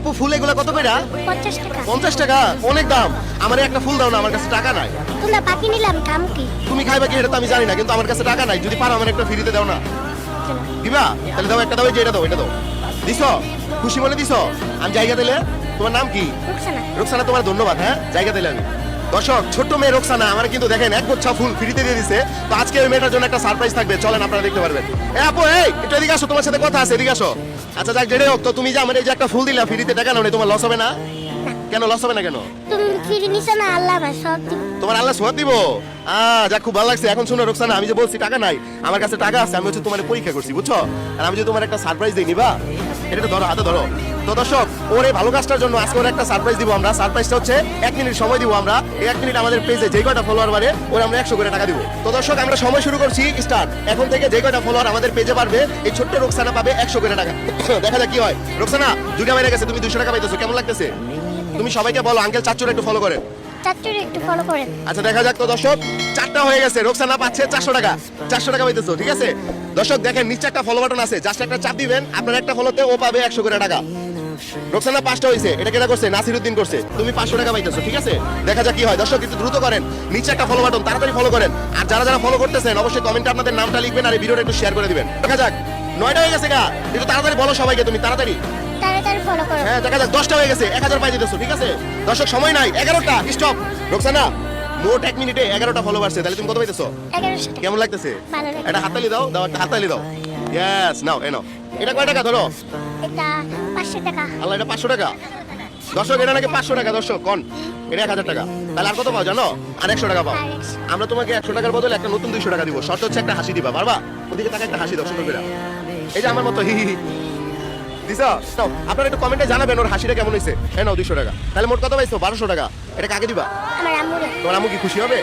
আপু ফুল এগুলো কত কইরা? 50 টাকা। 50 টাকা অনেক দাম। আমারে একটা ফুল দাও না, আমার কাছে টাকা নাই। তোমরা বাকি নিলাম কাম কি? তুমি খাইবা কি এটা তো আমি জানি না, কিন্তু আমার কাছে টাকা নাই। যদি পারো আমার একটা ফ্রিতে দাও না। দিবা? তাহলে দাও, একটা দাও, এই যে এটা দাও, এটা দাও। দিছো? খুশি মনে দিছো? আমি জায়গা দিলে? তোমার নাম কি? রুকসানা। রোকসানা, তোমার ধন্যবাদ। হ্যাঁ, জায়গা দিলে আমি। দর্শক, ছোট্ট মেয়ে রোকসানা আমার কিন্তু দেখেন এক গুচ্ছা ফুল ফ্রিতে দিয়ে দিছে। তো আজকে ওই মেয়েটার জন্য একটা সারপ্রাইজ থাকবে, চলেন আপনারা দেখতে পারবেন। এ আপু, এই একটু এদিকে আসো, তোমার সাথে কথা আছে, এদিকে আসো। আচ্ছা যাক, যেটাই হোক, তো তুমি যে আমার এই যে একটা ফুল দিলা ফ্রিতে, টাকা নাও, তোমার লস হবে না? কেন লস হবে না কেন? তুমি ফিরে নিছো না, আল্লাহ আমার সব দিব। তোমার আল্লাহ সোয়াব দিব। যাক, খুব ভালো লাগছে। এখন শুনো রোকসানা, আমি যে বলছি টাকা নাই, আমার কাছে টাকা আছে। আমি হচ্ছে তোমার পরীক্ষা করছি, বুঝছো? আর আমি যে তোমার একটা সারপ্রাইজ দিই, নিবা? এটা তো ধরো, হাতে ধরো। তো দর্শক, ওর এই ভালো কাজটার জন্য আজকে ওর একটা সারপ্রাইজ দিব আমরা। সারপ্রাইজটা হচ্ছে 1 মিনিট সময় দিব আমরা। এই 1 মিনিট আমাদের পেজে যে কয়টা ফলোয়ার বাড়ে ওর আমরা 100 করে টাকা দিব। তো দর্শক, আমরা সময় শুরু করছি, স্টার্ট। এখন থেকে যে কয়টা ফলোয়ার আমাদের পেজে বাড়বে, এই ছোট্ট রোকসানা পাবে 100 করে টাকা। দেখা যাক কি হয়। রোকসানা, 2টা বেড়ে গেছে, তুমি 200 টাকা পাইতেছো, কেমন লাগতেছে? তুমি সবাইকে বলো আঙ্কেল চাচুর একটু ফলো করেন। চাচুরে একটু ফলো করেন। আচ্ছা, দেখা যাক। তো দর্শক, 4টা হয়ে গেছে। রোকসানা পাচ্ছে 400 টাকা। 400 টাকা পাইতেছো, ঠিক আছে? দর্শক দেখেন, নিচে একটা ফলো বাটন আছে, জাস্ট একটা চাপ দিবেন, আপনার একটা ফলোতে ও পাবে 100 করে টাকা। রোকসানা 5টা হয়েছে, এটা কেটা করছে? নাসিরউদ্দিন করছে। তুমি 500 টাকা পাইতেছো, ঠিক আছে? দেখা যাক কি হয়। দর্শক একটু দ্রুত করেন, নিচে একটা ফলো বাটন, তাড়াতাড়ি ফলো করেন। আর যারা যারা ফলো করতেছেন অবশ্যই কমেন্টে আপনাদের নামটা লিখবেন আর এই ভিডিওটা একটু শেয়ার করে দিবেন। দেখা যাক, 9টা হয়ে গেছে গা। একটু তাড়াতাড়ি বলো সবাইকে, তুমি তাড়াতাড়ি। তাড়াতাড়ি ফলো করো। হ্যাঁ, দেখা যাক, 10টা হয়ে গেছে, 1000 পাই দিতেছো, ঠিক আছে? দর্শক সময় নাই, 11টা স্টপ। রোকসানা, মোট 1 মিনিটে 11টা ফলো বাড়ছে, তাহলে তুমি কত পাইতেছো? 1100 টাকা। কেমন লাগতেছে? ভালো লাগে। এটা হাততালি দাও, দাও একটা হাততালি দাও। ইয়েস, নাও এ নাও। এটা কয় টাকা ধরো? এটা 500 টাকা। আল্লাহ, এটা 500 টাকা। দর্শক, এটা নাকি 500 টাকা। দর্শক কোন? এটা 1000 টাকা। তাহলে আর কত পাও জানো? আর 100 টাকা পাও। আর 100 আমরা তোমাকে 100 টাকার বদলে একটা নতুন 200 টাকা দিব। শর্ত হচ্ছে একটা হাসি দিবা, পারবা? ওদিকে তাকে একটা হাসি দাও সুন্দর করে। এই যে আমার মতো হি হি হি দিছো। নাও, আপনারা একটু কমেন্টে জানাবেন ওর হাসিটা কেমন হয়েছে। এই নাও 200 টাকা। তাহলে মোট কত পাইছো? 1200 টাকা। এটা কাকে দিবা? আমার আম্মুরে। তোমার আম্মু কি খুশি হবে?